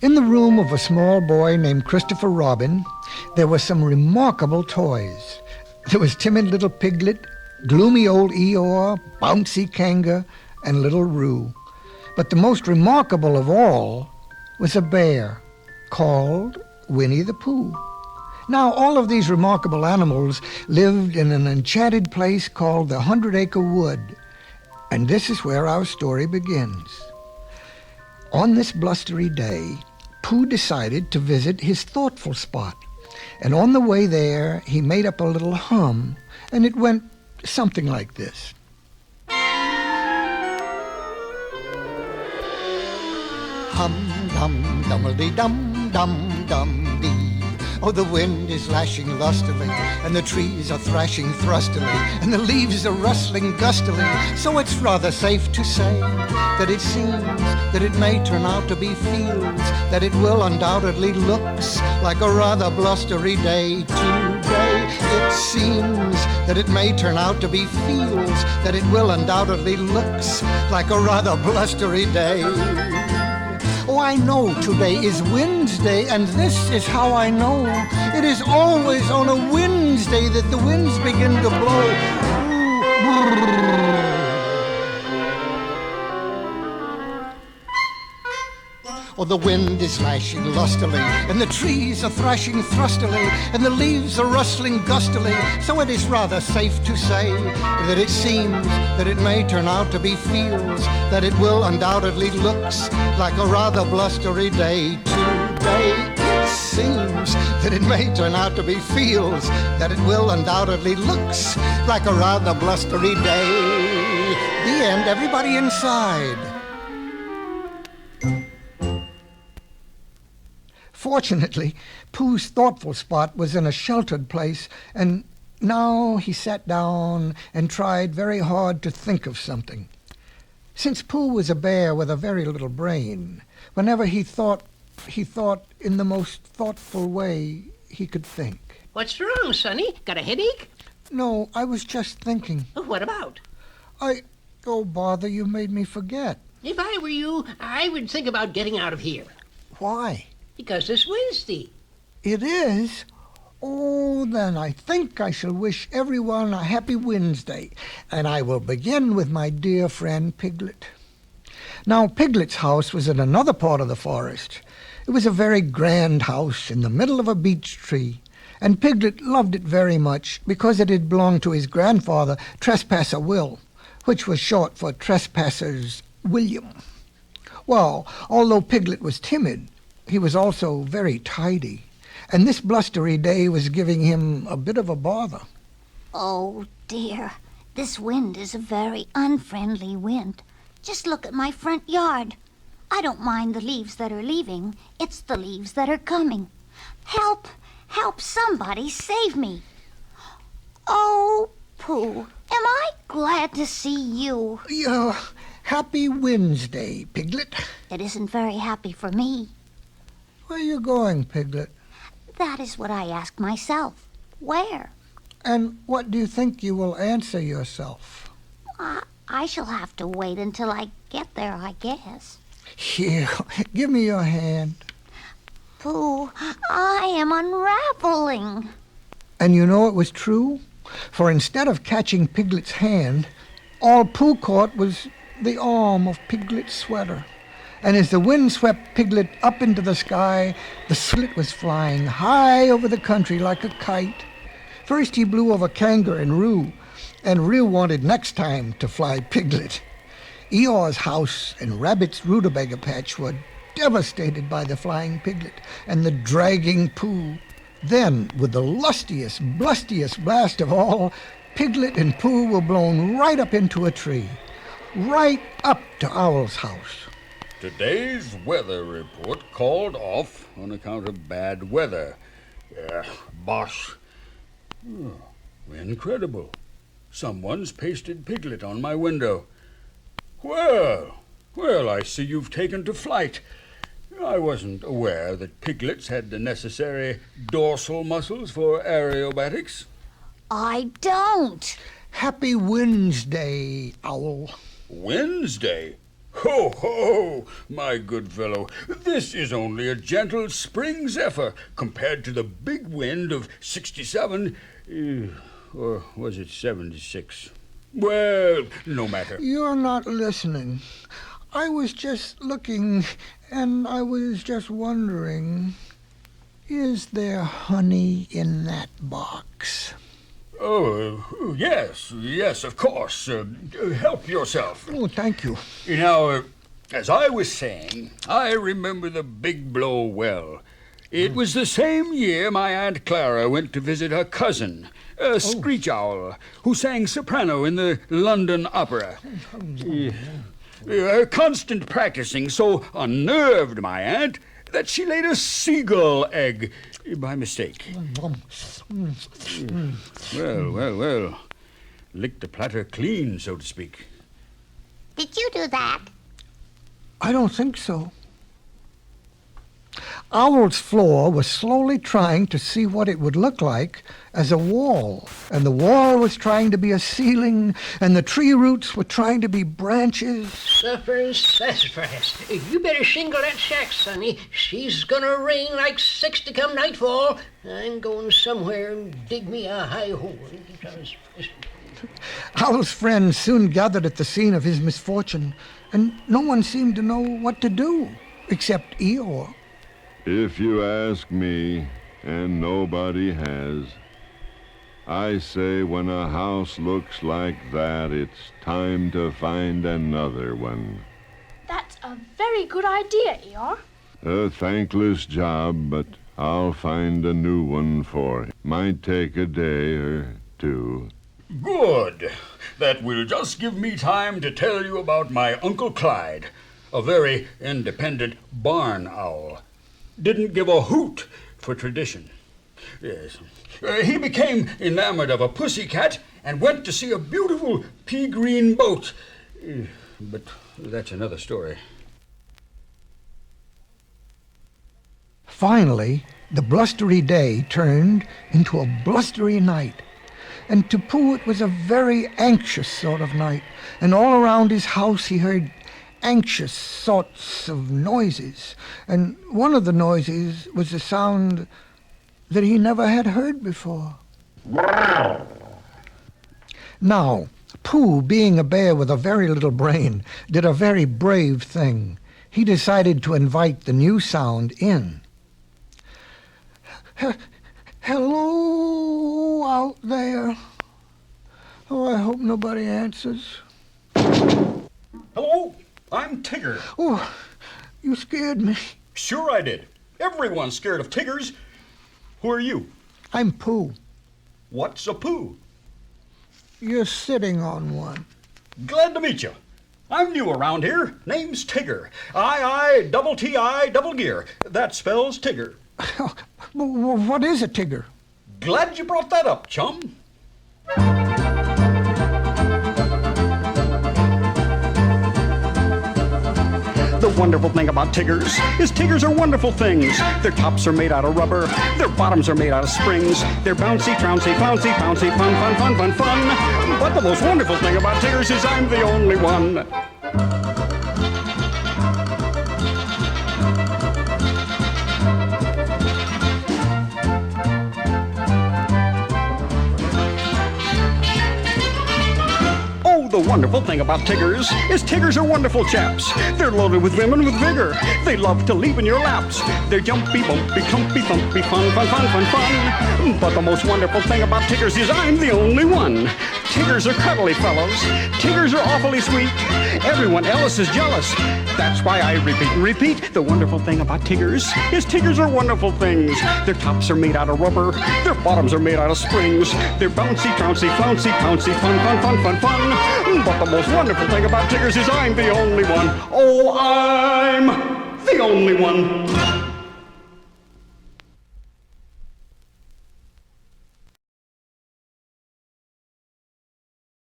In the room of a small boy named Christopher Robin, there were some remarkable toys. There was timid little Piglet, gloomy old Eeyore, bouncy Kanga, and little Roo. But the most remarkable of all was a bear called Winnie the Pooh. Now, all of these remarkable animals lived in an enchanted place called the 100-Acre Wood. And this is where our story begins. On this blustery day, Pooh decided to visit his thoughtful spot. And on the way there, he made up a little hum, and it went something like this. Hum, dum, dum-a-dee-dum, dum, dum, dee. Oh, the wind is lashing lustily, and the trees are thrashing thrustily, and the leaves are rustling gustily. So it's rather safe to say that it seems that it may turn out to be fields, that it will undoubtedly looks like a rather blustery day today. It seems that it may turn out to be fields, that it will undoubtedly looks like a rather blustery day. Oh, I know today is Wednesday, and this is how I know. It is always on a Wednesday that the winds begin to blow. Oh, the wind is lashing lustily, and the trees are thrashing thrustily, and the leaves are rustling gustily. So it is rather safe to say that it seems that it may turn out to be fields, that it will undoubtedly looks like a rather blustery day today. It seems that it may turn out to be fields, that it will undoubtedly looks like a rather blustery day. The end. Everybody inside. Fortunately, Pooh's thoughtful spot was in a sheltered place, and now he sat down and tried very hard to think of something. Since Pooh was a bear with a very little brain, whenever he thought in the most thoughtful way he could think. What's wrong, Sonny? Got a headache? No, I was just thinking. What about? Oh, bother, you made me forget. If I were you, I would think about getting out of here. Why? Because it's Wednesday. It is? Oh, then I think I shall wish everyone a happy Wednesday, and I will begin with my dear friend Piglet. Now, Piglet's house was in another part of the forest. It was a very grand house in the middle of a beech tree, and Piglet loved it very much because it had belonged to his grandfather, Trespasser Will, which was short for Trespassers William. Well, although Piglet was timid, he was also very tidy, and this blustery day was giving him a bit of a bother. Oh, dear. This wind is a very unfriendly wind. Just look at my front yard. I don't mind the leaves that are leaving. It's the leaves that are coming. Help! Help! Somebody save me! Oh, Pooh, am I glad to see you. Happy Wednesday, Piglet. It isn't very happy for me. Where are you going, Piglet? That is what I ask myself. Where? And what do you think you will answer yourself? I shall have to wait until I get there, I guess. Here, give me your hand. Pooh, I am unraveling. And you know it was true? For instead of catching Piglet's hand, all Pooh caught was the arm of Piglet's sweater. And as the wind swept Piglet up into the sky, the slit was flying high over the country like a kite. First he blew over Kanga and Roo wanted next time to fly Piglet. Eeyore's house and Rabbit's rutabaga patch were devastated by the flying Piglet and the dragging Pooh. Then, with the lustiest, blustiest blast of all, Piglet and Pooh were blown right up into a tree, right up to Owl's house. Today's weather report called off on account of bad weather. Bosh. Oh, incredible. Someone's pasted Piglet on my window. Well, I see you've taken to flight. I wasn't aware that piglets had the necessary dorsal muscles for aerobatics. I don't. Happy Wednesday, Owl. Wednesday? Ho, ho, my good fellow. This is only a gentle spring zephyr compared to the big wind of 67, or was it 76? Well, no matter. You're not listening. I was just looking, and I was just wondering, is there honey in that box? Oh, yes, of course. Help yourself. Oh, thank you. Now, as I was saying, I remember the big blow well. It was the same year my Aunt Clara went to visit her cousin, a screech owl, who sang soprano in the London Opera. Her constant practicing so unnerved my aunt that she laid a seagull egg by mistake. Well. Licked the platter clean, so to speak. Did you do that? I don't think so. Owl's floor was slowly trying to see what it would look like as a wall, and the wall was trying to be a ceiling, and the tree roots were trying to be branches. Sassafras. You better shingle that shack, Sonny. She's gonna rain like 60 come nightfall. I'm going somewhere and dig me a high hole. Owl's friends soon gathered at the scene of his misfortune, and no one seemed to know what to do, except Eeyore. If you ask me, and nobody has, I say when a house looks like that, it's time to find another one. That's a very good idea, Eeyore. A thankless job, but I'll find a new one for him. Might take a day or two. Good. That will just give me time to tell you about my Uncle Clyde, a very independent barn owl. Didn't give a hoot for tradition. Yes. He became enamored of a pussycat and went to see a beautiful pea-green boat. But that's another story. Finally, the blustery day turned into a blustery night. And to Pooh it was a very anxious sort of night. And all around his house he heard anxious sorts of noises. And one of the noises was a sound that he never had heard before. Now, Pooh, being a bear with a very little brain, did a very brave thing. He decided to invite the new sound in. Hello out there. Oh, I hope nobody answers. Hello, I'm Tigger. Oh, you scared me. Sure I did. Everyone's scared of Tiggers. Who are you? I'm Pooh. What's a Pooh? You're sitting on one. Glad to meet you. I'm new around here. Name's Tigger. I, double gear. That spells Tigger. What is a Tigger? Glad you brought that up, chum. The wonderful thing about Tiggers is Tiggers are wonderful things. Their tops are made out of rubber. Their bottoms are made out of springs. They're bouncy, trouncy, flouncy, pouncy, fun. But the most wonderful thing about Tiggers is I'm the only one. The wonderful thing about Tiggers is Tiggers are wonderful chaps. They're loaded with women with vigor. They love to leap in your laps. They're jumpy, bumpy, clumpy, thumpy, fun. But the most wonderful thing about Tiggers is I'm the only one. Tiggers are cuddly fellows. Tiggers are awfully sweet. Everyone else is jealous. That's why I repeat. The wonderful thing about Tiggers is Tiggers are wonderful things. Their tops are made out of rubber. Their bottoms are made out of springs. They're bouncy, trouncy, flouncy, pouncy, fun. But the most wonderful thing about Tiggers is I'm the only one. Oh, I'm the only one.